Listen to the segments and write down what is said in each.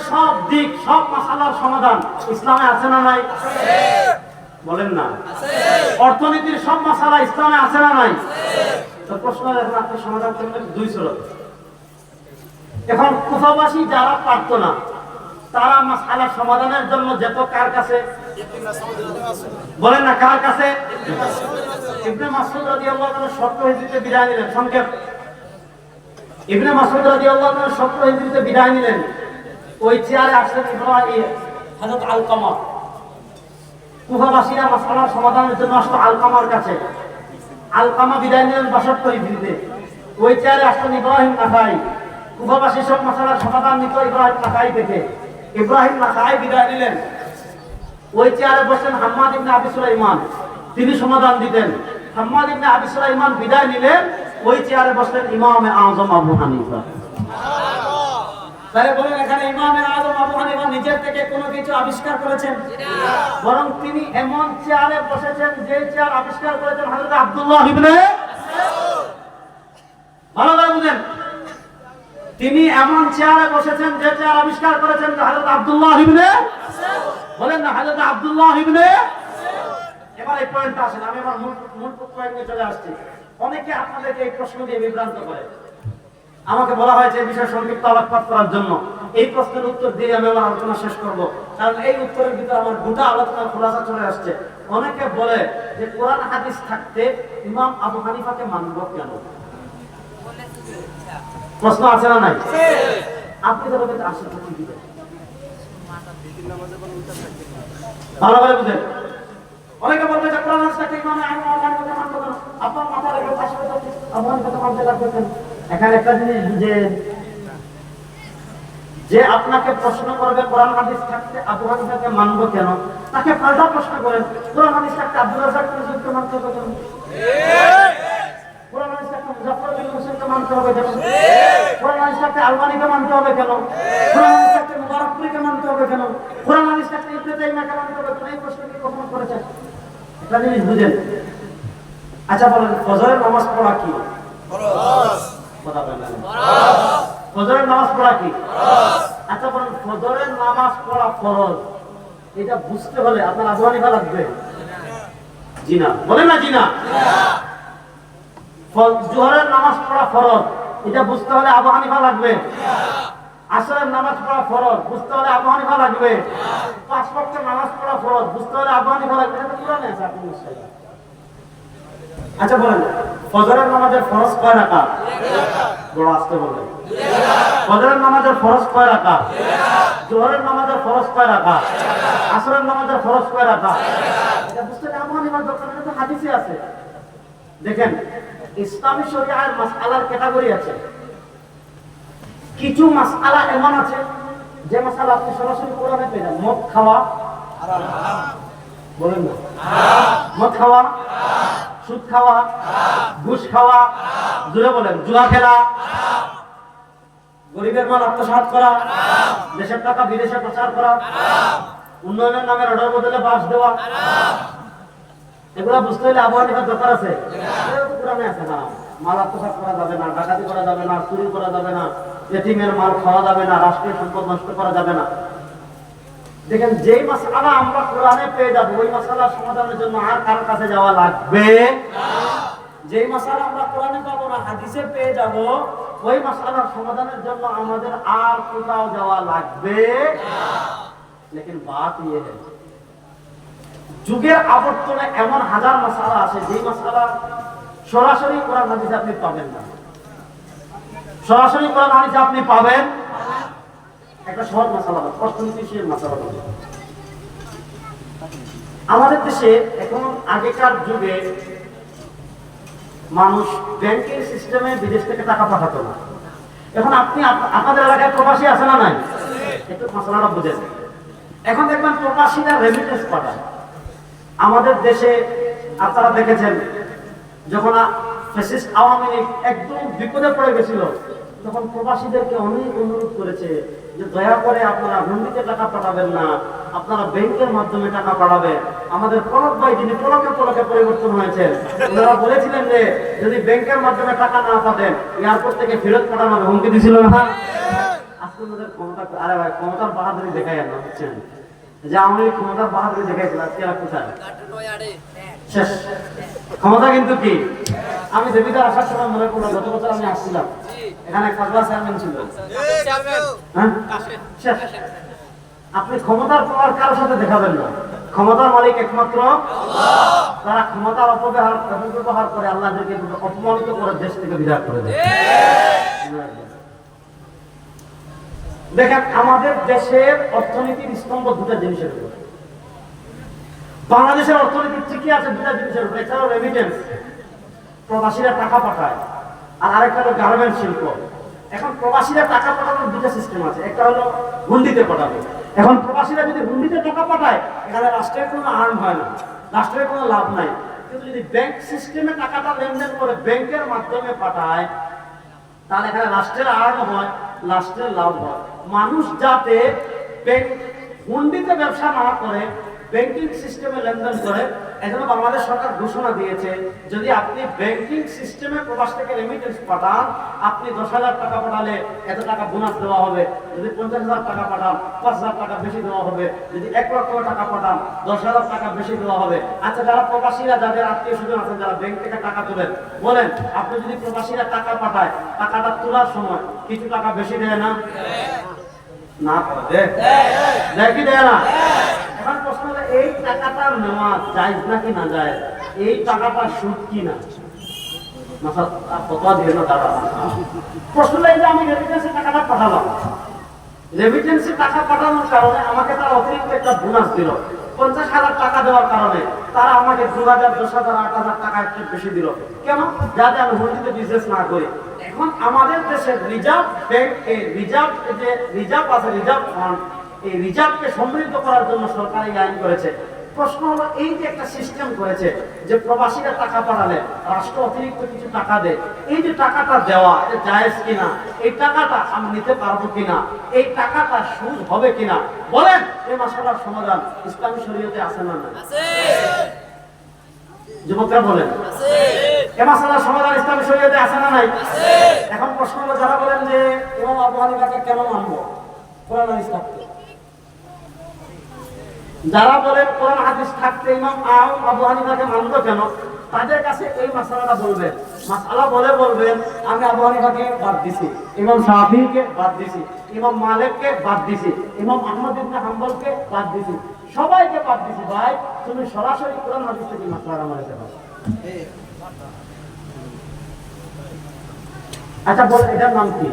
সব দিক, সব মাসালার সমাধান ইসলামে আছে না নাই? বলেন না। অর্থনীতির সব মাসালা ইসলামে আছে না নাই? তো প্রশ্ন এখন আপনি সমাধান করবেন দুই সুরত। এখন কুফাবাসী যারা পারতো না, তারা মাসালা সমাধানের জন্য যেত কার কাছে? বলেন না, কার কাছে? ইবনে মাসউদ রাদিয়াল্লাহু আনহু 70 হিজরিতে বিদায় নিলেন। সংক্ষেপ, ইবনে মাসউদ রাদিয়াল্লাহু আনহু 70 হিজরিতে বিদায় নিলেন। ওই চেয়ারে আসলেন ইব্রাহিম হযরত আলকামা। কুফাবাসীরা মাসালার সমাধানের জন্য আসতো আলকামার কাছে। আলকামা বিদায় নিলেন 62 হিজরিতে। ওই চেয়ারে আসলেন ইব্রাহিম নাখাই। কুফাবাসী সব মাসালার সমাধান নিত ইব্রাহিম নাখাই থেকে। ইব্রাহিম নাখাই বিদায় নিলেন। ওই চেয়ারে বসলেন হাম্মাদ ইবনে আবি সুলাইমান, তিনি সমাধান দিতেন। হাম্মাদ ইবনে আবি সুলাইমান বিদায় নিলেন। ওই চেয়ারে বসলেন ইমামে আযম আবু হানিফা। তাহলে বলেন, এখানে ইমামে আযম আবু হানিফা নিজের থেকে কোনো কিছু আবিষ্কার করেছেন? বরং তিনি এমন চেয়ারে বসেছেন যে চেয়ার আবিষ্কার করেছেন হযরত আব্দুল্লাহ ইবনে মাসউদ। ভালো করে বুঝেন, তিনি এমন চেয়ারে বসেছেন যে চেয়ার আবিষ্কার করেছেন হযরত আব্দুল্লাহ ইবনে মাসউদ। বলেন না, হযরত আব্দুল্লাহ ইবনে মাসউদ। এবার এই পয়েন্টটা আসেন, আমি আমার মূল পয়েন্টে চলে আসছি। অনেকে আপনাদেরকে এই প্রশ্ন দিয়ে বিভ্রান্ত করে। আমাকে বলা হয়েছে এই বিষয়ে সংক্ষিপ্ত আলোকপাত করার জন্য। এই প্রশ্নের উত্তর দিয়ে আমি আমার আলোচনা শেষ করব, কারণ এই উত্তরের ভিতরে আমার গোটা আলোচনার খোলাসা চলে আসছে। অনেকে বলে যে কোরআন হাদিস থাকতে ইমাম আবু হানিফাকে মানব কেন? প্রশ্ন আছে না নাই? আপনি তো বলতে আসেন কি দিবেন? ভালো করে বুঝেন। অনেকে বলবে যে কোরআন হাদিস থাকতে ইমাম আবু হানিফাকে মানব কেন? আপনার মাথা রেখে পাশে আবু হানিফাকে মানতে লাগবে কেন? এখানে একটা জিনিস বুঝেন, যে আপনাকে প্রশ্ন করবে কোরআন হাদিস থাকতে আবু হানিফাকে মানবো কেন, তাকে পাল্টা প্রশ্ন করেন, কোরআন হাদিস থাকতে আব্দুর রাজ্জাক বিন ইউসুফকে মানতে হবে কেন? কোরআন হাদিস থাকতে মুজাফফর বিন মুহসিনকে মানতে হবে কেন? কোরআন হাদিস থাকতে আলবানীকে মানতে হবে কেন? কোরআন হাদিস থাকতে মুবারকপুরীকে মানতে হবে কেন? কোরআন হাদিস থাকতে ইবনে তাইমিয়াকে মানতে হবে কেন? এই প্রশ্ন কি কখনো করেছেন? একটা জিনিস বুঝেন। আচ্ছা বলেন, ফজরের নামাজ পড়া কি ফরজ? কথা বলেন, ফরজ। ফজরের নামাজ পড়া কি ফরজ? আচ্ছা বলেন, ফজরের নামাজ পড়া ফরজ, এটা বুঝতে হলে আপনার আবু হানিফা লাগবে? জি না। বলেন না, জি না। জোহরের নামাজ পড়া ফরজ, এটা বুঝতে হলে আবু হানিফা লাগবে? আসরের নামাজ পড়া ফরজ, বুঝতে হলে আবু হানিফা লাগবে? পাঁচ ওয়াক্তের নামাজ পড়া ফরজ, বুঝতে হলে আবু হানিফা লাগবে? এটা তো কোরআনে আছে, আপনি নিশ্চয়ই। আচ্ছা বলেন, ফজরের নামাজের ফরজ কয় রাকাত? বড় আস্তে বলবেন। ফজরের নামাজের ফরজ কয় রাকাত? জোহরের নামাজের ফরজ কয় রাকাত? আসরের নামাজের ফরজ কয় রাকাত? এটা বুঝতে হলে আবু হানিফার দরকার, এটা তো হাদিসে আছে। দেখেন, ইসলামী শরিয়ার মাসআলার ক্যাটাগরি আছে। কিছু মাসআলা এমন আছে যে মাসআলা আপনি সরাসরি কোরআনে পেয়ে যান। মদ খাওয়া হারাম। বলেন না, মদ খাওয়া, সুদ খাওয়া, ঘুষ খাওয়া, জুড়ে বলেন, জুয়া খেলা, গরিবের মাল আত্মসাৎ করা, দেশের টাকা বিদেশে প্রচার করা, উন্নয়নের নামে রডের বদলে বাস দেওয়া, এগুলা বুঝতে হলে আবু হানিফার দরকার আছে? কোরআনে আছে না। মাল আত্মসাৎ করা যাবে না, ডাকাতি করা যাবে না, চুরি করা যাবে না, এতিমের মাল খাওয়া যাবে না, রাষ্ট্রীয় সম্পদ নষ্ট করা যাবে না। দেখেন, যেই মাসআলা আমরা কোরআনে পেয়ে যাবো, ওই মাসআলার সমাধানের জন্য আর কারোর কাছে যাওয়া লাগবে না। যেই মাসআলা আমরা কোরআনে পাবো না, হাদিসে পেয়ে যাব, ওই মাসআলার সমাধানের জন্য আমাদের আর কোথাও যাওয়া লাগবে না। লেকিন বাত ইয়ে है, যুগের আবর্তনে এমন হাজার মাসআলা আছে যেই মাসআলা সরাসরি কোরআন হাদিসে আপনি পাবেন না। সরাসরি কোরআন হাদিসে আপনি পাবেন একটা সহজ মাসআলা, অর্থনীতির মাসআলা। আমাদের দেশে এখন আগেকার যুগে মানুষ ব্যাংকের সিস্টেমে বিদেশ থেকে টাকা পাঠাতো না। এখন আপনি আপনাদের এলাকায় প্রবাসী আছে না নাই? একটু মাসআলাটা বুঝেন। এখন দেখবেন প্রবাসীরা রেমিটেন্স পাঠায় আমাদের দেশে। আপনারা দেখেছেন, যখন ফ্যাসিস্ট আওয়ামী লীগ একদম বিপদে পড়ে গেছিল, তখন প্রবাসীদেরকে অনেক অনুরোধ করেছে যে দয়া করে আপনারা হুন্ডিতে টাকা পাঠাবেন না, আপনারা ব্যাংকের মাধ্যমে টাকা পাঠাবেন। আমাদের পলক ভাই, যিনি পলকে পলকে পরিবর্তন হয়েছেন, ওনারা বলেছিলেন যে যদি ব্যাংকের মাধ্যমে টাকা না পাঠান, এয়ারপোর্ট থেকে ফেরত পাঠানো হবে, হুমকি দিছিল না? আজকে আপনাদের ক্ষমতা, আরে ভাই ক্ষমতার বাহাদুরি দেখাই না, বুঝছেন যে আমি ক্ষমতার বাহাদুরি দেখাইছিলাম, আজকে আর কোথায় শেষ। ক্ষমতা কিন্তু কি, আমি দেবিদার আসার সময় মনে করলাম গত বছর আমি আসছিলাম, এখানে কাজলা চেয়ারম্যান ছিল, হ্যাঁ শেষ। আপনি ক্ষমতার পাওয়ার কারোর সাথে দেখাবেন না, ক্ষমতার মালিক একমাত্র আল্লাহ। তারা ক্ষমতার অপব্যবহার করে আল্লাহকে অপমানিত করে দেশ থেকে বিদায় করে দেয়। দেখেন আমাদের দেশের অর্থনীতির স্তম্ভ দুটা জিনিসের উপর। বাংলাদেশের অর্থনীতি ঠিকই আছে দুটা জিনিসের উপর, একটা হলো রেমিটেন্স, প্রবাসীরা টাকা পাঠায়, আর আরেকটা হলো গার্মেন্ট শিল্প। এখন প্রবাসীরা টাকা পাঠানোর দুটো সিস্টেম আছে, একটা হলো হুন্ডিতে পাঠাবে। এখন প্রবাসীরা যদি হুন্ডিতে টাকা পাঠায়, এখানে রাষ্ট্রের কোনো আর্ন হয় না, রাষ্ট্রের কোনো লাভ নাই। কিন্তু যদি ব্যাংক সিস্টেমে টাকাটা লেনদেন করে ব্যাংকের মাধ্যমে পাঠায়, তাহলে এখানে রাষ্ট্রের আর্ন হয়, রাষ্ট্রের লাভ হয়। মানুষ যাতে হুন্ডিতে ব্যবসা না করে ব্যাংকিং সিস্টেমে লেনদেন করে, এজন্য বাংলাদেশ সরকার ঘোষণা দিয়েছে যদি আপনি ব্যাংকিং সিস্টেমে প্রবাস থেকে রেমিটেন্স পাঠান, আপনি 10,000 টাকা পাঠালে এত টাকা বোনাস দেওয়া হবে, যদি 50,000 টাকা পাঠান 5,000 টাকা বেশি দেওয়া হবে, যদি 1 লক্ষ টাকা পাঠান 10,000 টাকা বেশি দেওয়া হবে। আচ্ছা, যারা প্রবাসীরা, যাদের আত্মীয় স্বজন আছেন যারা ব্যাংক থেকে টাকা তোলেন, বলেন আপনি যদি প্রবাসীরা টাকা পাঠায়, টাকাটা তোলার সময় কিছু টাকা বেশি দেয় না? না দেয় কি দেয় না? এখন প্রশ্ন হলো এই টাকাটা নেওয়া জায়েজ নাকি না জায়েজ, এই টাকাটা সুদ কি না? প্রশ্ন হলো এই যে আমি রেমিটেন্সে টাকাটা পাঠালাম, রেমিটেন্সে টাকা পাঠানোর কারণে আমাকে তারা অতিরিক্ত একটা বোনাস দিল, 50,000 টাকা দেওয়ার কারণে তারা আমাকে 2,000, 10,000, 8,000 টাকা একটু বেশি দিল। কেন? যাতে আমি হুন্ডিতে বিজনেস না করি। এখন আমাদের দেশের রিজার্ভ ব্যাংক, এই রিজার্ভ যে রিজার্ভ আছে, রিজার্ভ ফান্ড, এই রিজার্ভকে সমৃদ্ধ করার জন্য সরকার এই আইন করেছে। প্রশ্ন হলো এই যে একটা সিস্টেম করেছে যে প্রবাসীরা টাকা পাঠালে রাষ্ট্র অতিরিক্ত কিছু টাকা দেয়, এই যে টাকাটা দেওয়া এটা জায়েজ কিনা, এই টাকাটা আমি নিতে পারবো কিনা, এই টাকাটা সুদ হবে কিনা, বলেন এই মাসলার সমাধান ইসলামী শরীয়তে আছে না? আছে। যুবকরা বলেন আছে। এই মাসলার সমাধান ইসলামী শরীয়তে আছে না নাই? আছে। এখন প্রশ্ন হলো যারা বলেন যে ইমাম আবু হানিফাকে কেন মানবো, কোরআন হাদিস থাকতে, যারা বলেন কোরআন হাদিস থাকতে ইমাম আবু হানিফাকে মানবো কেন, তাদের কাছে এই মাসআলাটা বলবেন, মাসআলা বলবেন আমি আবু হানিফাকে বাদ দিছি, ইমাম শাফিঈকে বাদ দিছি, ইমাম মালিককে বাদ দিছি, ইমাম আহমদ ইবনে হাম্বলকে বাদ দিছি, সবাইকে বাদ দিছি। ভাই তুমি সরাসরি কোরআন হাদিস থেকে মাসআলা মানতে পারো। আচ্ছা বল, এটার নাম কি?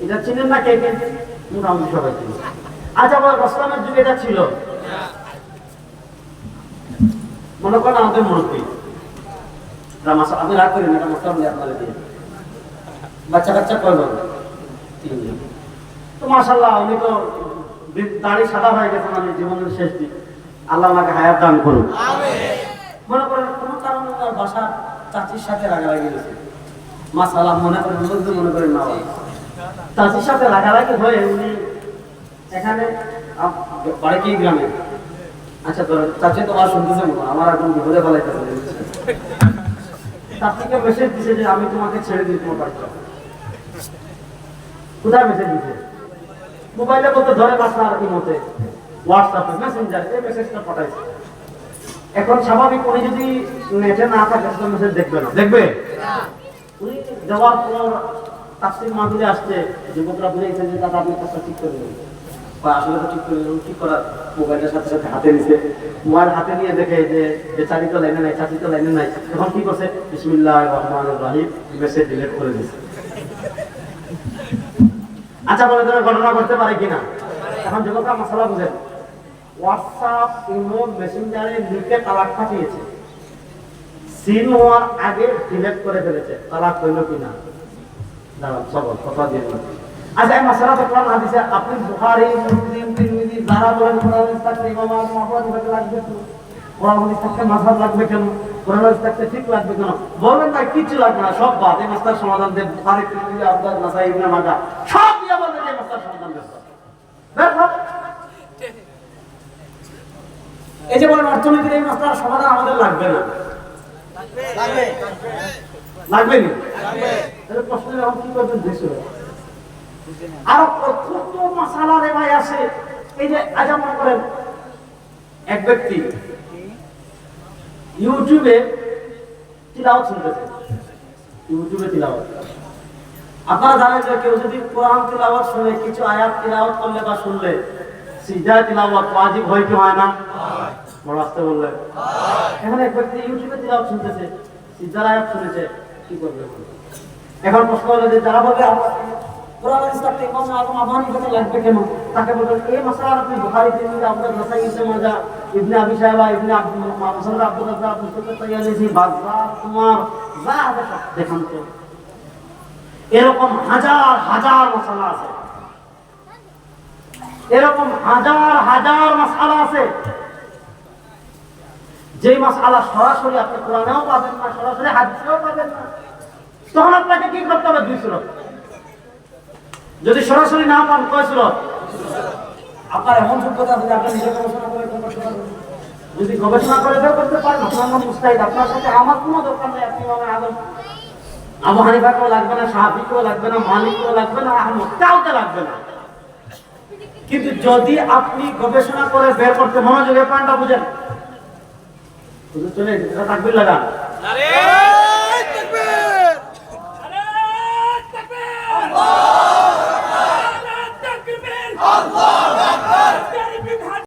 এটা চিনেন না কে কে? মোটামুটি সবাই চিনেন। আচ্ছা বল, রসলামের যুগে এটা ছিল? মনে করেন আমাদের মুরব্বী, আপনি রাগ করেন, এটা মশলা বলে আপনারা দিয়ে বাচ্চা কাচ্চা কয়জন? তো মাশাআল্লাহ উনি তো দাড়ি সাদা হয়ে গেছে, মানে জীবনের শেষ দিক, আল্লাহ ওনাকে হায়াত দান করুন। মনে করেন কোনো কারণে তার বাসার চাচির সাথে রাগারাগি গেছে, মাশাআল্লাহ মনে করেন না, চাচির সাথে রাগারাগি হয়ে উনি এখানে বাড়ি কি গ্রামে, আচ্ছা তো চাচি তো আর শুনতেছে না, আমার এখন বিপদে ফেলাইতেছে, চাচিকে মেসেজ দিছে যে আমি তোমাকে ছেড়ে দিই, তোমার বাড়িতে। কোথায় মেসেজ দিছে? মোবাইলে বলতে ধরে বাসা আর কি মতে হোয়াটসঅ্যাপে মেসেঞ্জার এই মেসেজটা পাঠাইছে। এখন স্বাভাবিক উনি যদি নেটে না থাকে তো মেসেজ দেখবে না, দেখবে উনি দেওয়ার পর তাফসীর মাহফিলে আসছে, যুবকরা বুঝাইছে যে দাদা আপনি কাজটা ঠিক করে দেবেন, আসলে তো ঠিক করে ঠিক করার মোবাইলের সাথে সাথে হাতে নিছে, মোবাইল হাতে নিয়ে দেখে যে বেচারি তো লাইনে নাই, চাচি তো লাইনে নাই, এখন কি করছে বিসমিল্লাহির রহমানির রহিম মেসেজ ডিলিট করে দিছে। আচ্ছা বলে ধরে ঘটনা করতে পারে কিনা? এখন যুবকরা মাসালা বুঝেন, হোয়াটসঅ্যাপ, ইমো, মেসেঞ্জারে লিখে তালাক পাঠিয়েছে, সিন হওয়ার আগে ডিলিট করে ফেলেছে, তালাক হইল কিনা? দাঁড়ান সবল কথা দিয়ে না। আচ্ছা এই মাসআলাতে কোরআন হাদিসে আপনি বুখারী, মুসলিম, তিরমিজি যারা বলেন কোরআন হাদিস থাকতে ইমাম আবু হানিফাকে লাগবে কেন, কোরআন হাদিস থাকতে মাযহাব লাগবে কেন, কোরআন হাদিস থাকতে ঠিক লাগবে কেন, বলেন না কিছু লাগবে না, সব বাদ। এই মাসলার সমাধান দেব বুখারী, তিরমিজি, আবু দাউদ, নাসাঈ, ইবনে মাজাহ সব দিয়ে বলেন এই মাসলার সমাধান দেব। দেখো এই যে বলেন অর্থনীতির এই মাসলার সমাধান আমাদের লাগবে না, লাগবে না, তাহলে প্রশ্ন এখন কি করবেন? দেশে আর কত মাসালা রে ভাই আছে। এই যে আজ মনে করেন এক ব্যক্তি ইউটিউবে তিলাওয়াত শুনতেছে, ইউটিউবে তিলাওয়াত। আপনারা জানেন যে কেউ যদি কোরআন তিলাওয়াত শুনে, কিছু আয়াত তিলাওয়াত করলে বা শুনলে, সিজদায় তিলাওয়াত ওয়াজিব হয় কি হয় না? বড় আসতে বললেন। এখন এক ব্যক্তি ইউটিউবে তিলাওয়াত শুনতেছে, সিজদার আয়াত শুনেছে, কি করবে? এখন প্রশ্ন হলো যে যারা বলবে কোরআনের সাথে ইমাম আজম আবু হানিফা লাগবে কেন, তাকে বলবেন এই মাসআলা আপনি বুখারী, তিরমিজি, আবু দাউদ, নাসাঈ, ইবনে মাজাহ, ইবনে আবি শায়বা, ইবনে মুসান্নাফ আব্দুর রাজ্জাক, মুসতাদরাক তায়ালিসি, বাযযার, তোমার যা আছে দেখান তো। এরকম হাজার হাজার মাসআলা আছে, এরকম হাজার হাজার মাসআলা আছে যে মাসআলা সরাসরি আপনি কোরআনেও পাবেন না, সরাসরি হাদিসেও পাবেন না। তখন আপনাকে কি করতে হবে? দুই সুরত। যদি সরাসরি না পান, কয় সুরত? আপনার এমন যোগ্যতা আছে যে আপনি নিজে গবেষণা করে করতে পারবেন। যদি গবেষণা করে বের করতে পারেন, আপনার নাম মুস্তাহিদ, আপনার সাথে আমার কোনো দরকার নেই। আপনি ইমাম আজম আবু হানিফাকেও লাগবে না, শাফিকেও লাগবে না, মালিকেও লাগবে না, আহমদ কাউকে লাগবে না। কিন্তু যদি আপনি গবেষণা করে বের করতে মনোযোগে পানটা বুঝেন, চলে তাকবীর লাগান।